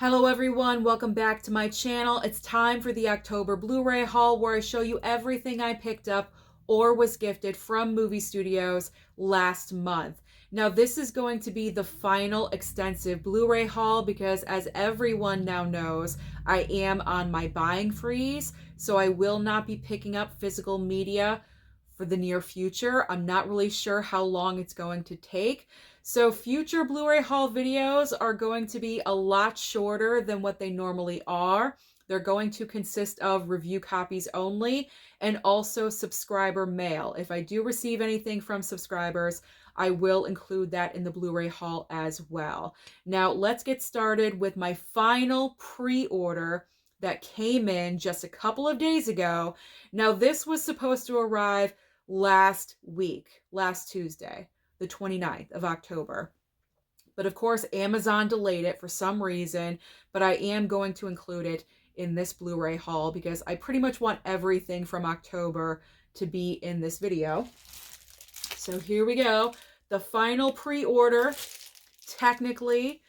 Hello everyone, welcome back to my channel. It's time for the October Blu-ray haul where I show you everything I picked up or was gifted from movie studios last month. Now this is going to be the final extensive Blu-ray haul because as everyone now knows, I am on my buying freeze, so I will not be picking up physical media for the near future. I'm not really sure how long it's going to take. So future Blu-ray haul videos are going to be a lot shorter than what they normally are. They're going to consist of review copies only and also subscriber mail. If I do receive anything from subscribers, I will include that in the Blu-ray haul as well. Now let's get started with my final pre-order that came in just a couple of days ago. Now this was supposed to arrive last week, last Tuesday, the 29th of October. But of course, Amazon delayed it for some reason, but I am going to include it in this Blu-ray haul because I pretty much want everything from October to be in this video. So here we go. The final pre-order, technically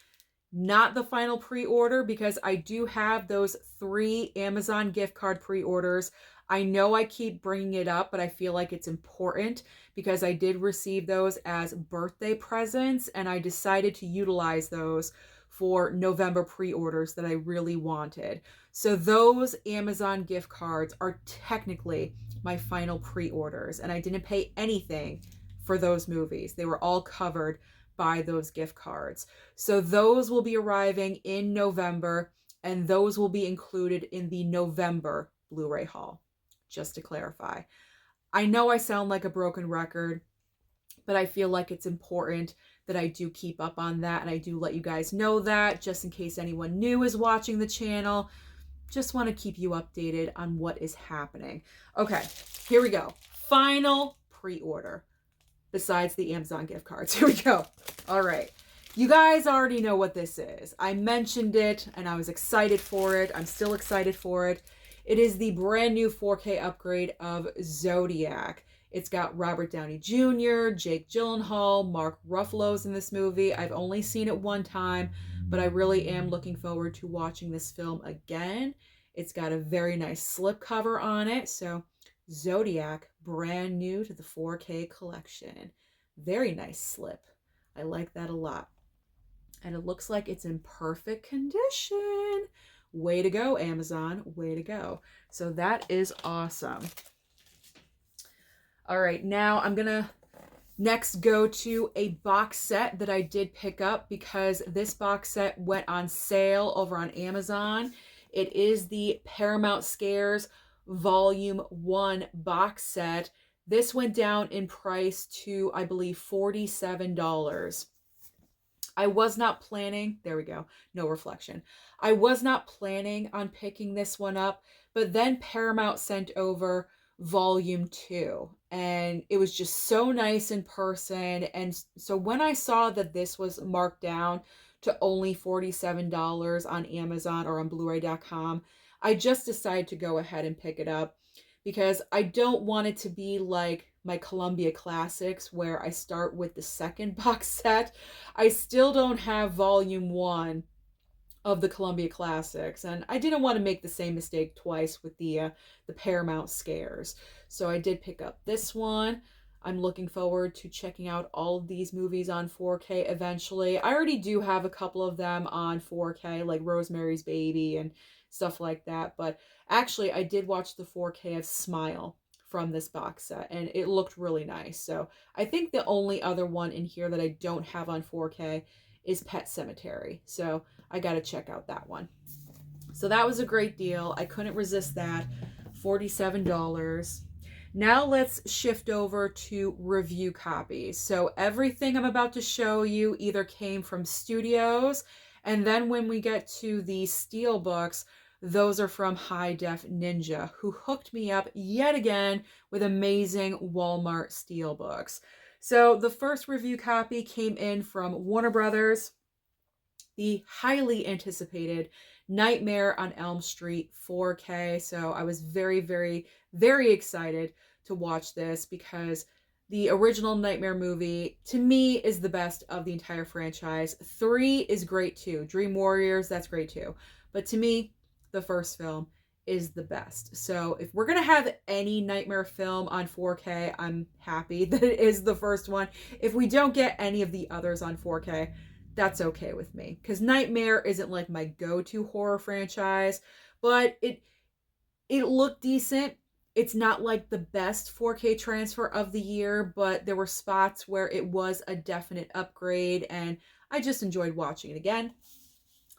not the final pre-order because I do have those 3 Amazon gift card pre-orders. I know I keep bringing it up, but I feel like it's important because I did receive those as birthday presents and I decided to utilize those for November pre-orders that I really wanted. So those Amazon gift cards are technically my final pre-orders and I didn't pay anything for those movies. They were all covered by those gift cards. So those will be arriving in November and those will be included in the November Blu-ray haul. Just to clarify. I know I sound like a broken record, but I feel like it's important that I do keep up on that and I do let you guys know that just in case anyone new is watching the channel. Just want to keep you updated on what is happening. Okay, here we go. Final pre-order besides the Amazon gift cards. Here we go. All right. You guys already know what this is. I mentioned it and I was excited for it. I'm still excited for it. It is the brand new 4K upgrade of Zodiac. It's got Robert Downey Jr., Jake Gyllenhaal, Mark Ruffalo's in this movie. I've only seen it one time, but I really am looking forward to watching this film again. It's got a very nice slipcover on it. So Zodiac, brand new to the 4K collection. Very nice slip. I like that a lot. And it looks like it's in perfect condition. Way to go, Amazon. Way to go. So that is awesome. All right, now I'm going to next go to a box set that I did pick up because this box set went on sale over on Amazon. It is the Paramount Scares Volume 1 box set. This went down in price to, I believe, $47. I was not planning, there we go, no reflection. I was not planning on picking this one up, but then Paramount sent over Volume 2, and it was just so nice in person. And so when I saw that this was marked down to only $47 on Amazon or on Blu-ray.com, I just decided to go ahead and pick it up because I don't want it to be like my Columbia Classics where I start with the second box set. I still don't have Volume 1 of the Columbia Classics, and I didn't want to make the same mistake twice with the Paramount Scares. So I did pick up this one. I'm looking forward to checking out all of these movies on 4K eventually. I already do have a couple of them on 4K, like Rosemary's Baby and stuff like that, but actually I did watch the 4K of Smile from this box set and it looked really nice. So I think the only other one in here that I don't have on 4K is Pet Sematary. So I got to check out that one. So that was a great deal. I couldn't resist that. $47. Now let's shift over to review copies. So everything I'm about to show you either came from studios, and then when we get to the Steelbooks, those are from High Def Ninja, who hooked me up yet again with amazing Walmart Steelbooks. So the first review copy came in from Warner Brothers, the highly anticipated Nightmare on Elm Street 4K. So I was very, very, very excited to watch this because The original Nightmare movie, to me, is the best of the entire franchise. 3 is great too. Dream Warriors, that's great too. But to me, the first film is the best. So if we're going to have any Nightmare film on 4K, I'm happy that it is the first one. If we don't get any of the others on 4K, that's okay with me. Because Nightmare isn't like my go-to horror franchise, but it looked decent. It's not like the best 4K transfer of the year, but there were spots where it was a definite upgrade, and I just enjoyed watching it again.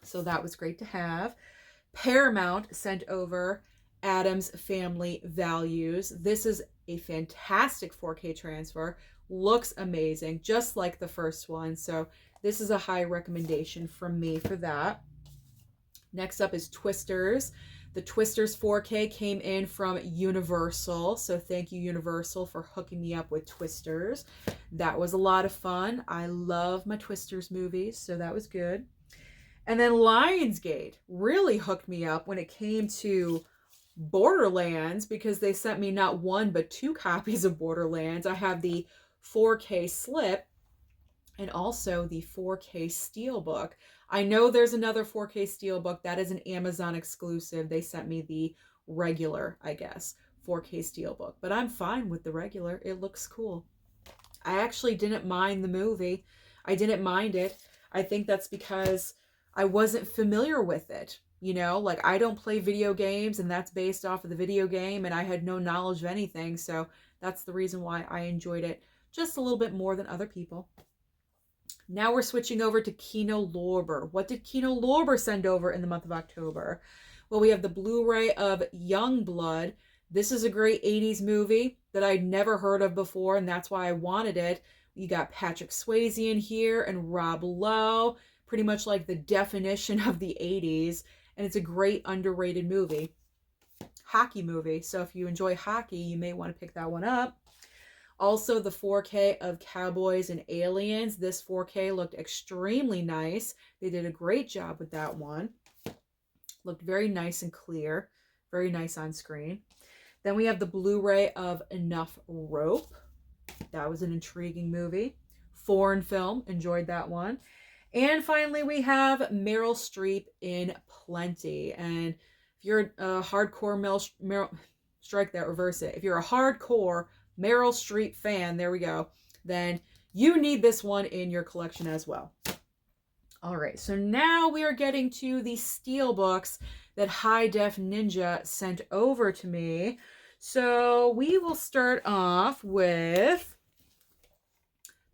So that was great to have. Paramount sent over Addams Family Values. This is a fantastic 4K transfer. Looks amazing, just like the first one. So this is a high recommendation from me for that. Next up is Twisters. The Twisters 4K came in from Universal. So thank you, Universal, for hooking me up with Twisters. That was a lot of fun. I love my Twisters movies, so that was good. And then Lionsgate really hooked me up when it came to Borderlands, because they sent me not one but 2 copies of Borderlands. I have the 4K slip and also the 4K steelbook. I know there's another 4K steelbook that is an Amazon exclusive. They sent me the regular, I guess, 4K steelbook, but I'm fine with the regular. It looks cool. I actually didn't mind the movie. I didn't mind it. I think that's because I wasn't familiar with it. You know, like, I don't play video games, and that's based off of the video game, and I had no knowledge of anything. So that's the reason why I enjoyed it just a little bit more than other people. Now we're switching over to Kino Lorber. What did Kino Lorber send over in the month of October? Well, we have the Blu-ray of Youngblood. This is a great 80s movie that I'd never heard of before, and that's why I wanted it. You got Patrick Swayze in here and Rob Lowe, pretty much like the definition of the 80s, and it's a great underrated movie. Hockey movie, so if you enjoy hockey, you may want to pick that one up. Also, the 4K of Cowboys and Aliens. This 4K looked extremely nice. They did a great job with that one. Looked very nice and clear. Very nice on screen. Then we have the Blu-ray of Enough Rope. That was an intriguing movie. Foreign film. Enjoyed that one. And finally, we have Meryl Streep in Plenty. And if you're a hardcore strike that, reverse it. If you're a hardcore Meryl Streep fan, there we go, then you need this one in your collection as well. All right, so now we are getting to the Steelbooks that High Def Ninja sent over to me. So we will start off with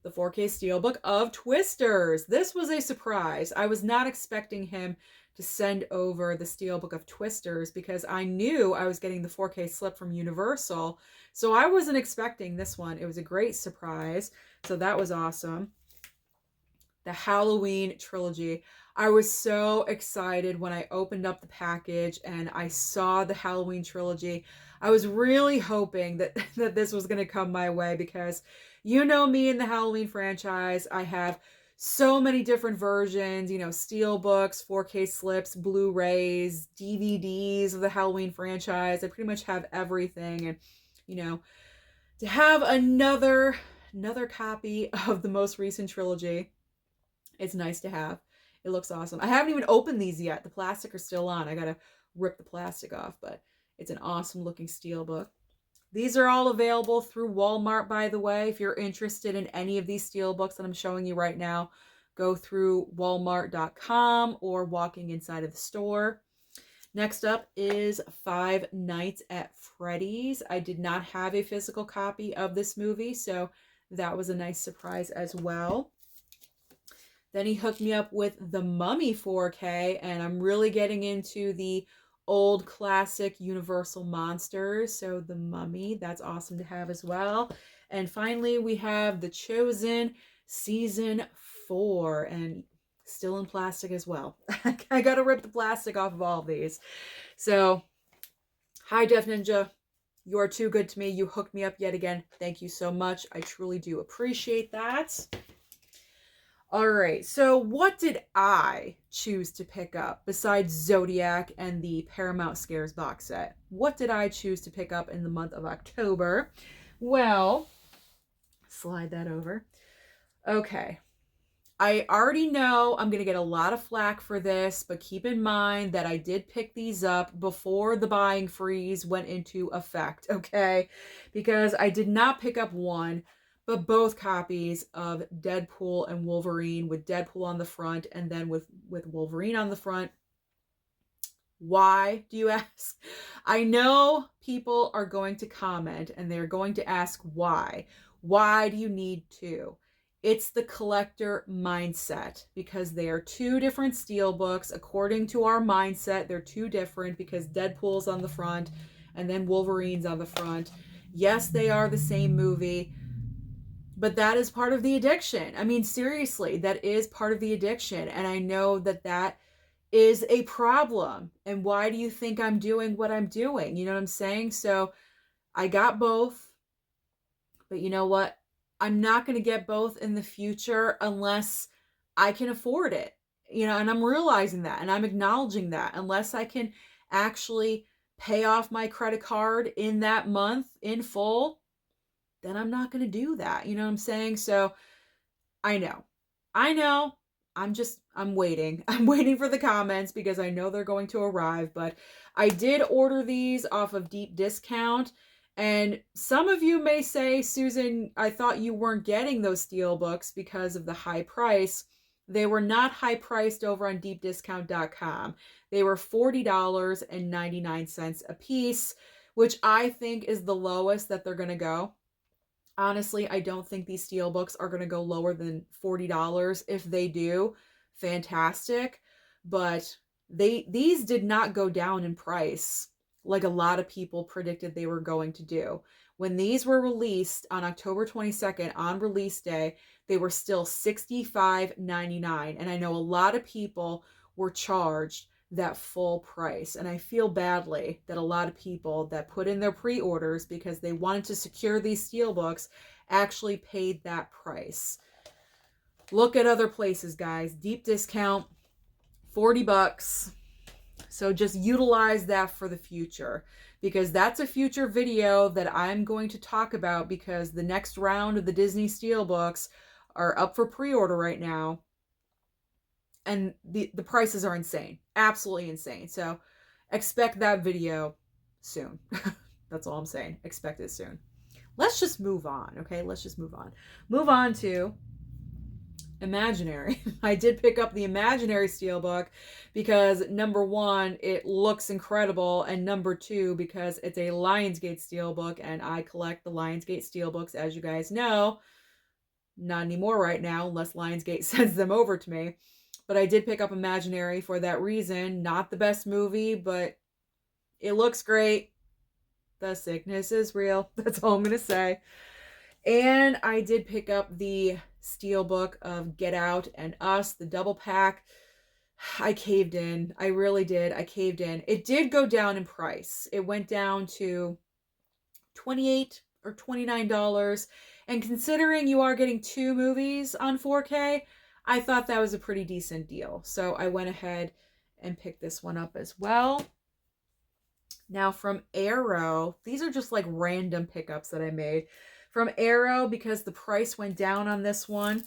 the 4K Steelbook of Twisters. This was a surprise. I was not expecting him to send over the Steelbook of Twisters because I knew I was getting the 4K slip from Universal. So I wasn't expecting this one. It was a great surprise. So that was awesome. The Halloween trilogy. I was so excited when I opened up the package and I saw the Halloween trilogy. I was really hoping that this was going to come my way because you know me in the Halloween franchise. I have so many different versions, you know, Steelbooks, 4K slips, Blu-rays, DVDs of the Halloween franchise. I pretty much have everything. And, you know, to have another copy of the most recent trilogy, it's nice to have. It looks awesome. I haven't even opened these yet. The plastic are still on. I got to rip the plastic off, but it's an awesome looking Steelbook. These are all available through Walmart, by the way. If you're interested in any of these Steelbooks that I'm showing you right now, go through walmart.com or walking inside of the store. Next up is Five Nights at Freddy's. I did not have a physical copy of this movie, so that was a nice surprise as well. Then he hooked me up with The Mummy 4K, and I'm really getting into the old classic Universal monsters. So The Mummy, that's awesome to have as well. And finally, we have The Chosen Season 4, and still in plastic as well. I got to rip the plastic off of all of these. So, High Def Ninja, you are too good to me. You hooked me up yet again. Thank you so much. I truly do appreciate that. All right, so what did I choose to pick up besides Zodiac and the Paramount Scares box set? What did I choose to pick up in the month of October? Well, Slide that over. Okay. I already know I'm going to get a lot of flack for this, but keep in mind that I did pick these up before the buying freeze went into effect, okay? Because I did not pick up one, but both copies of Deadpool and Wolverine, with Deadpool on the front and then with Wolverine on the front. Why, do you ask? I know people are going to comment and they're going to ask why. Why do you need two? It's the collector mindset, because they are two different steelbooks. According to our mindset, they're two different because Deadpool's on the front and then Wolverine's on the front. Yes, they are the same movie, but that is part of the addiction. I mean, seriously, that is part of the addiction. And I know that that is a problem. And why do you think I'm doing what I'm doing? You know what I'm saying? So I got both, but you know what? I'm not going to get both in the future unless I can afford it. You know, and I'm realizing that and I'm acknowledging that. Unless I can actually pay off my credit card in that month in full, then I'm not going to do that. You know what I'm saying? So I know. I'm waiting. I'm waiting for the comments because I know they're going to arrive. But I did order these off of deep discount. And some of you may say, Susan, I thought you weren't getting those steelbooks because of the high price. They were not high priced over on deepdiscount.com. They were $40.99 a piece, which I think is the lowest that they're going to go. Honestly, I don't think these steelbooks are going to go lower than $40. If they do, fantastic. But these did not go down in price like a lot of people predicted they were going to do. When these were released on October 22nd, on release day, they were still $65.99. And I know a lot of people were charged that full price. And I feel badly that a lot of people that put in their pre-orders because they wanted to secure these steelbooks actually paid that price. Look at other places, guys. Deep discount, $40. So just utilize that for the future, because that's a future video that I'm going to talk about, because the next round of the Disney steelbooks are up for pre-order right now. And the prices are insane. Absolutely insane. So expect that video soon. That's all I'm saying. Expect it soon. Let's just move on, okay? Let's just move on. Move on to Imaginary. I did pick up the Imaginary steelbook because, number one, it looks incredible, and number two, because it's a Lionsgate steelbook, and I collect the Lionsgate steelbooks, as you guys know. Not anymore right now, unless Lionsgate sends them over to me. But I did pick up Imaginary for that reason. Not the best movie, but it looks great. The sickness is real. That's all I'm going to say. And I did pick up the steelbook of Get Out and Us, the double pack. I caved in. I really did. I caved in. It did go down in price. It went down to $28 or $29. And considering you are getting two movies on 4K, I thought that was a pretty decent deal. So I went ahead and picked this one up as well. Now from Arrow, these are just like random pickups that I made. From Arrow, because the price went down on this one,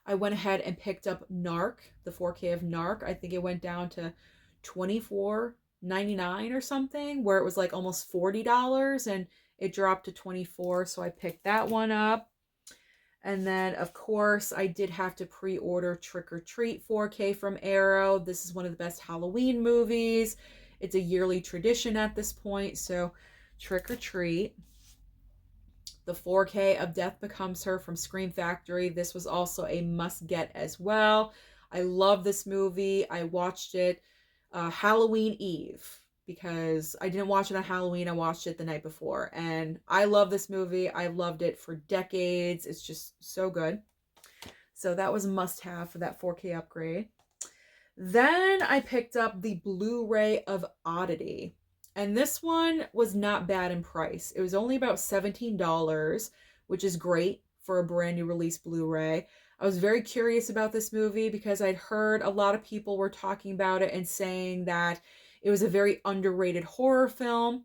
I went ahead and picked up Narc, the 4K of Narc. I think it went down to $24.99 or something, where it was like almost $40, and it dropped to $24, so I picked that one up. And then, of course, I did have to pre-order Trick or Treat 4K from Arrow. This is one of the best Halloween movies. It's a yearly tradition at this point, so Trick or Treat. The 4K of Death Becomes Her from Scream Factory. This was also a must-get as well. I love this movie. I watched it Halloween Eve, because I didn't watch it on Halloween. I watched it the night before. And I love this movie. I've loved it for decades. It's just so good. So that was a must-have for that 4K upgrade. Then I picked up the Blu-ray of Oddity. And this one was not bad in price. It was only about $17, which is great for a brand new release Blu-ray. I was very curious about this movie because I'd heard a lot of people were talking about it and saying that it was a very underrated horror film.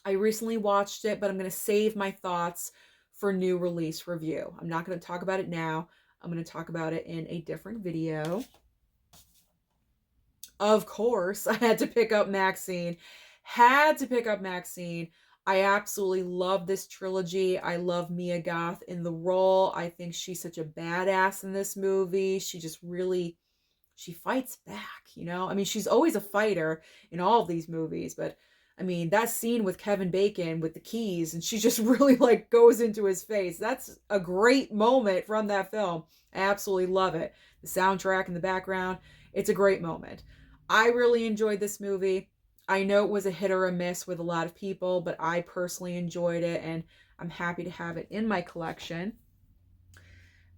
I recently watched it, but I'm going to save my thoughts for new release review. I'm not going to talk about it now. I'm going to talk about it in a different video. Of course, I had to pick up Maxine. Had to pick up Maxine. I absolutely love this trilogy. I love Mia Goth in the role. I think she's such a badass in this movie. She just really, she fights back, you know? I mean, she's always a fighter in all of these movies, but I mean, that scene with Kevin Bacon with the keys, and she just really like goes into his face. That's a great moment from that film. I absolutely love it. The soundtrack in the background, it's a great moment. I really enjoyed this movie. I know it was a hit or a miss with a lot of people, but I personally enjoyed it, and I'm happy to have it in my collection.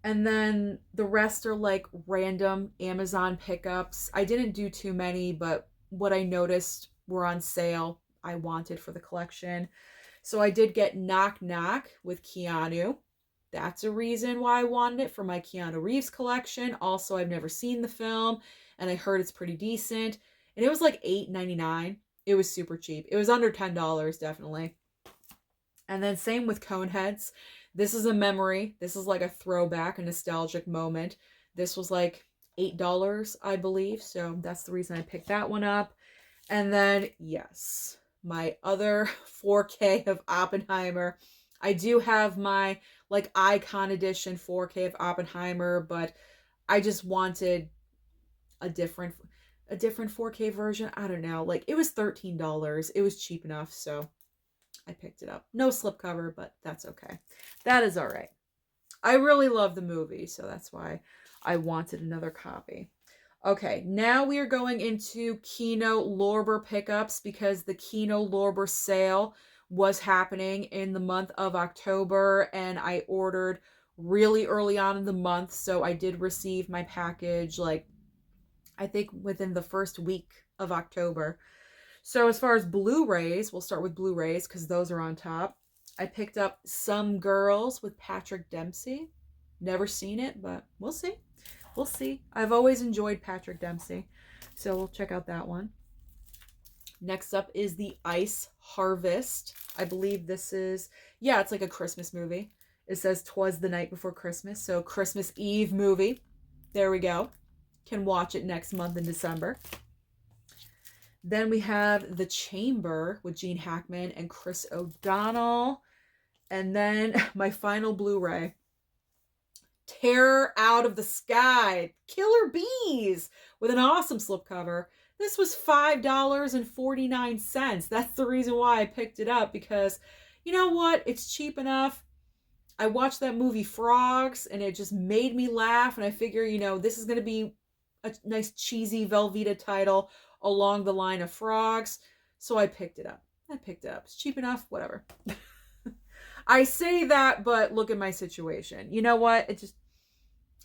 And then the rest are like random Amazon pickups. I didn't do too many, but what I noticed were on sale I wanted for the collection. So I did get Knock Knock with Keanu. That's a reason why I wanted it for my Keanu Reeves collection. Also, I've never seen the film, and I heard it's pretty decent. And it was like $8.99. It was super cheap. It was under $10, definitely. And then same with Coneheads. This is a memory. This is like a throwback, a nostalgic moment. This was like $8, I believe. So that's the reason I picked that one up. And then, yes, my other 4K of Oppenheimer. I do have my like Icon Edition 4K of Oppenheimer, but I just wanted a different 4K version. I don't know. Like, it was $13. It was cheap enough, so I picked it up. No slipcover, but that's okay. That is all right. I really love the movie, so that's why I wanted another copy. Okay, now we are going into Kino Lorber pickups because the Kino Lorber sale was happening in the month of October, and I ordered really early on in the month, so I did receive my package like I think within the first week of October. So as far as Blu-rays, we'll start with Blu-rays because those are on top. I picked up Some Girls with Patrick Dempsey. Never seen it, but we'll see. We'll see. I've always enjoyed Patrick Dempsey, so we'll check out that one. Next up is The Ice Harvest. I believe this is, yeah, it's like a Christmas movie. It says 'Twas the Night Before Christmas, so Christmas Eve movie. There we go. Can watch it next month in December. Then we have The Chamber with Gene Hackman and Chris O'Donnell. And then my final Blu-ray, Terror Out of the Sky, Killer Bees, with an awesome slipcover. This was $5.49. That's the reason why I picked it up, because you know what? It's cheap enough. I watched that movie Frogs, and it just made me laugh, and I figure, you know, this is going to be a nice cheesy Velveeta title along the line of Frogs, so I picked it up. It's cheap enough, whatever. I say that, but look at my situation. You know what?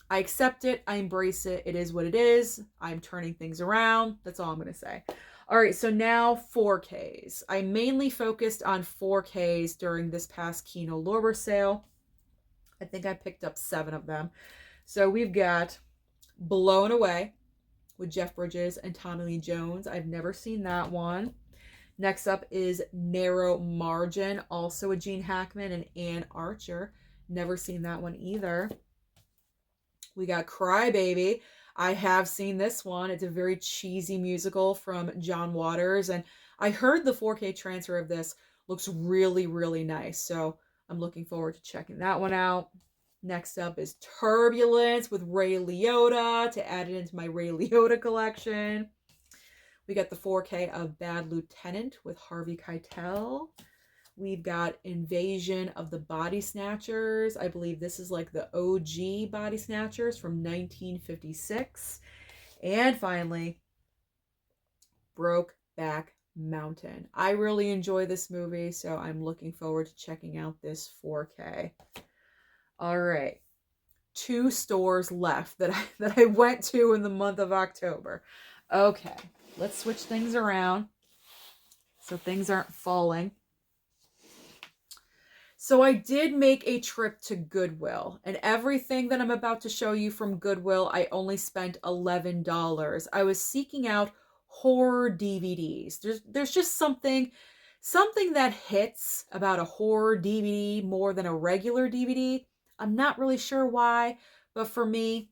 I accept it. I embrace it. It is what it is. I'm turning things around. That's all I'm going to say. All right, so now 4Ks. I mainly focused on 4Ks during this past Kino Lorber sale. I think I picked up 7 of them. So we've got Blown Away with Jeff Bridges and Tommy Lee Jones. I've never seen that one. Next up is Narrow Margin, also with Gene Hackman and Ann Archer. Never seen that one either. We got Cry Baby. I have seen this one. It's a very cheesy musical from John Waters, and I heard the 4K transfer of this looks really, really nice, so I'm looking forward to checking that one out. Next up is Turbulence with Ray Liotta, to add it into my Ray Liotta collection. We got the 4K of Bad Lieutenant with Harvey Keitel. We've got Invasion of the Body Snatchers. I believe this is like the OG Body Snatchers from 1956. And finally, Brokeback Mountain. I really enjoy this movie, so I'm looking forward to checking out this 4K. All right. 2 stores left that I went to in the month of October. Okay, let's switch things around so things aren't falling. So I did make a trip to Goodwill, and everything that I'm about to show you from Goodwill, I only spent $11. I was seeking out horror DVDs. There's just something something that hits about a horror DVD more than a regular DVD. I'm not really sure why, but for me,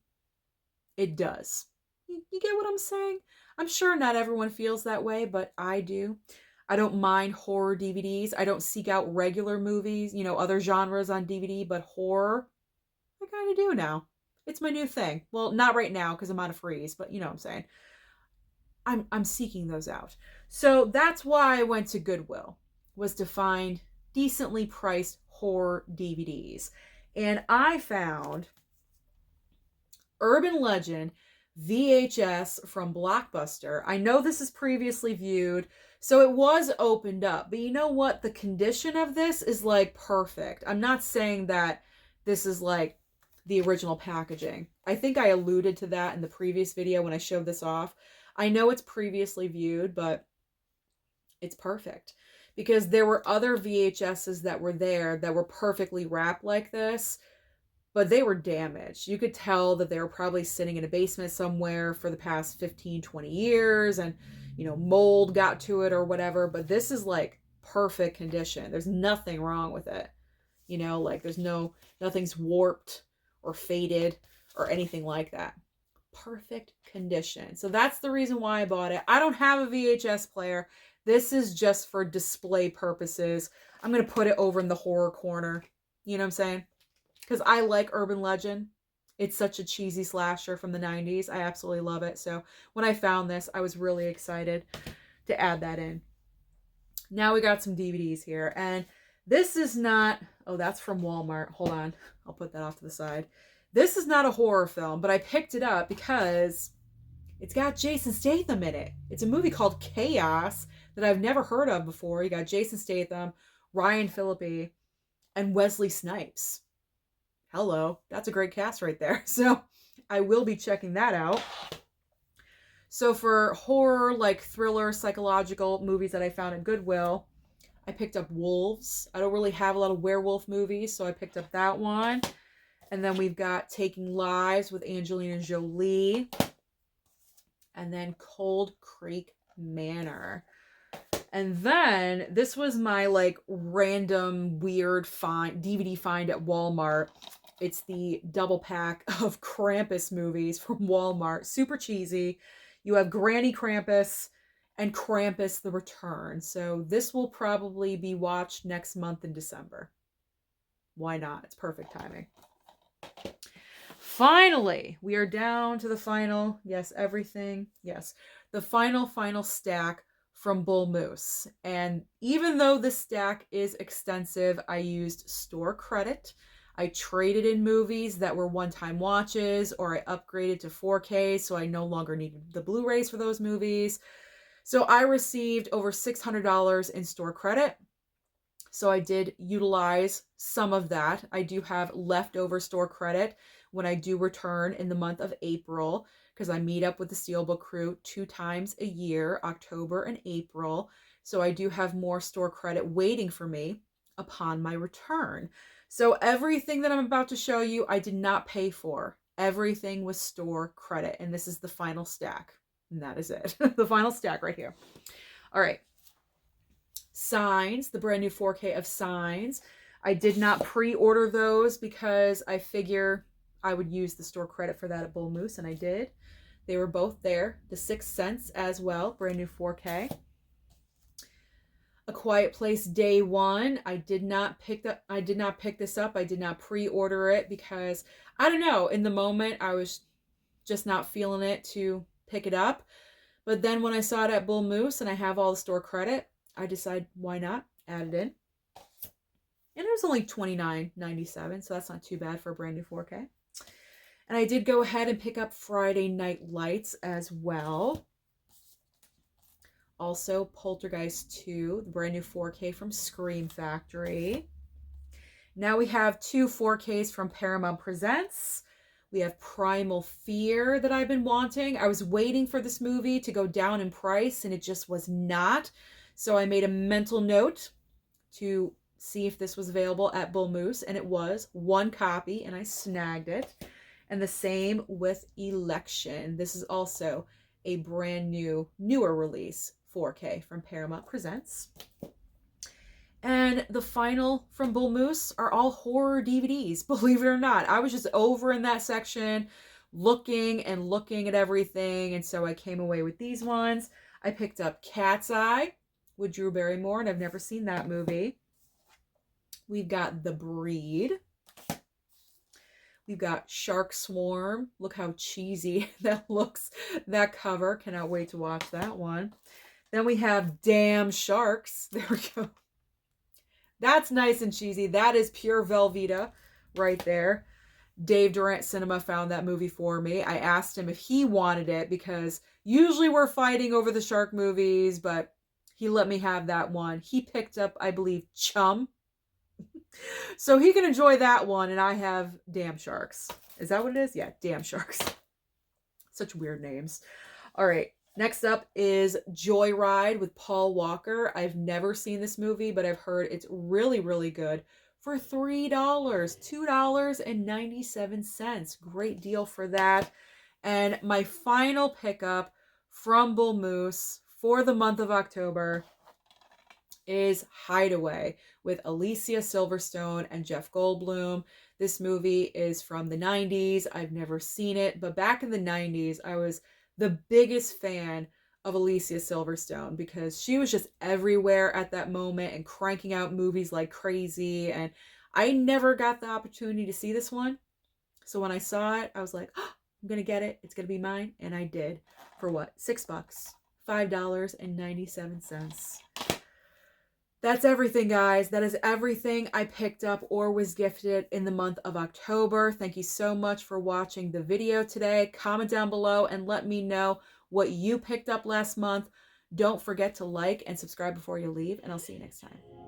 it does. You get what I'm saying? I'm sure not everyone feels that way, but I do. I don't mind horror DVDs. I don't seek out regular movies, other genres on DVD, but horror, I kind of do now. It's my new thing. Well, not right now because I'm on a freeze, but you know what I'm saying. I'm seeking those out. So that's why I went to Goodwill, was to find decently priced horror DVDs. And I found Urban Legend VHS from Blockbuster. I know this is previously viewed, so it was opened up. But you know what? The condition of this is like perfect. I'm not saying that this is like the original packaging. I think I alluded to that in the previous video when I showed this off. I know it's previously viewed, but it's perfect. Because there were other VHSs that were there that were perfectly wrapped like this, but they were damaged. You could tell that they were probably sitting in a basement somewhere for the past 15, 20 years, and, mold got to it or whatever, but this is like perfect condition. There's nothing wrong with it. Like there's nothing's warped or faded or anything like that. Perfect condition. So that's the reason why I bought it. I don't have a VHS player. This is just for display purposes. I'm going to put it over in the horror corner. You know what I'm saying? Because I like Urban Legend. It's such a cheesy slasher from the 90s. I absolutely love it. So when I found this, I was really excited to add that in. Now we got some DVDs here. And this is not... Oh, that's from Walmart. Hold on. I'll put that off to the side. This is not a horror film, but I picked it up because it's got Jason Statham in it. It's a movie called Chaos that I've never heard of before. You got Jason Statham, Ryan Phillippe, and Wesley Snipes. Hello, that's a great cast right there. So I will be checking that out. So for horror, like thriller, psychological movies that I found at Goodwill, I picked up Wolves. I don't really have a lot of werewolf movies, so I picked up that one. And then we've got Taking Lives with Angelina Jolie. And then Cold Creek Manor. And then this was my like random weird DVD find at Walmart. It's the double pack of Krampus movies from Walmart. Super cheesy. You have Granny Krampus and Krampus the Return. So this will probably be watched next month in December. Why not? It's perfect timing. Finally, we are down to the final. Yes, everything. Yes. The final stack from Bullmoose. And even though this stack is extensive, I used store credit. I traded in movies that were one-time watches, or I upgraded to 4K, so I no longer needed the Blu-rays for those movies. So I received over $600 in store credit. So I did utilize some of that. I do have leftover store credit when I do return in the month of April, because I meet up with the Steelbook crew 2 times a year, October and April. So I do have more store credit waiting for me upon my return. So everything that I'm about to show you, I did not pay for. Everything was store credit. And this is the final stack. And that is it. The final stack right here. All right. Signs, the brand new 4K of Signs. I did not pre-order those because I figure I would use the store credit for that at Bullmoose, and I did. They were both there. The Sixth Sense as well, brand new 4K. A Quiet Place Day One. I did not pick this up. I did not pre-order it because I don't know. In the moment, I was just not feeling it to pick it up. But then when I saw it at Bullmoose and I have all the store credit, I decided why not add it in. And it was only $29.97, so that's not too bad for a brand new 4K. And I did go ahead and pick up Friday Night Lights as well. Also, Poltergeist 2, the brand new 4K from Scream Factory. Now we have 2 4Ks from Paramount Presents. We have Primal Fear that I've been wanting. I was waiting for this movie to go down in price, and it just was not. So I made a mental note to see if this was available at Bullmoose, and it was. 1 copy, and I snagged it. And the same with Election. This is also a brand new, newer release, 4K from Paramount Presents. And the final from Bullmoose are all horror DVDs, believe it or not. I was just over in that section looking and looking at everything, and so I came away with these ones. I picked up Cat's Eye with Drew Barrymore, and I've never seen that movie. We've got The Breed. We've got Shark Swarm. Look how cheesy that looks, that cover. Cannot wait to watch that one. Then we have Damn Sharks. There we go. That's nice and cheesy. That is pure Velveeta right there. Dave Durant Cinema found that movie for me. I asked him if he wanted it because usually we're fighting over the shark movies, but he let me have that one. He picked up, I believe, Chum. So he can enjoy that one, and I have Damn Sharks. Is that what it is? Yeah, Damn Sharks. Such weird names. All right. Next up is Joyride with Paul Walker. I've never seen this movie, but I've heard it's really, really good for $3, $2.97. Great deal for that. And my final pickup from Bullmoose for the month of October is Hideaway with Alicia Silverstone and Jeff Goldblum. This movie is from the 90s. I've never seen it, but back in the 90s, I was the biggest fan of Alicia Silverstone because she was just everywhere at that moment and cranking out movies like crazy. And I never got the opportunity to see this one. So when I saw it, I was like, oh, I'm going to get it. It's going to be mine. And I did. For what? $6. $5.97. That's everything, guys. That is everything I picked up or was gifted in the month of October. Thank you so much for watching the video today. Comment down below and let me know what you picked up last month. Don't forget to like and subscribe before you leave, and I'll see you next time.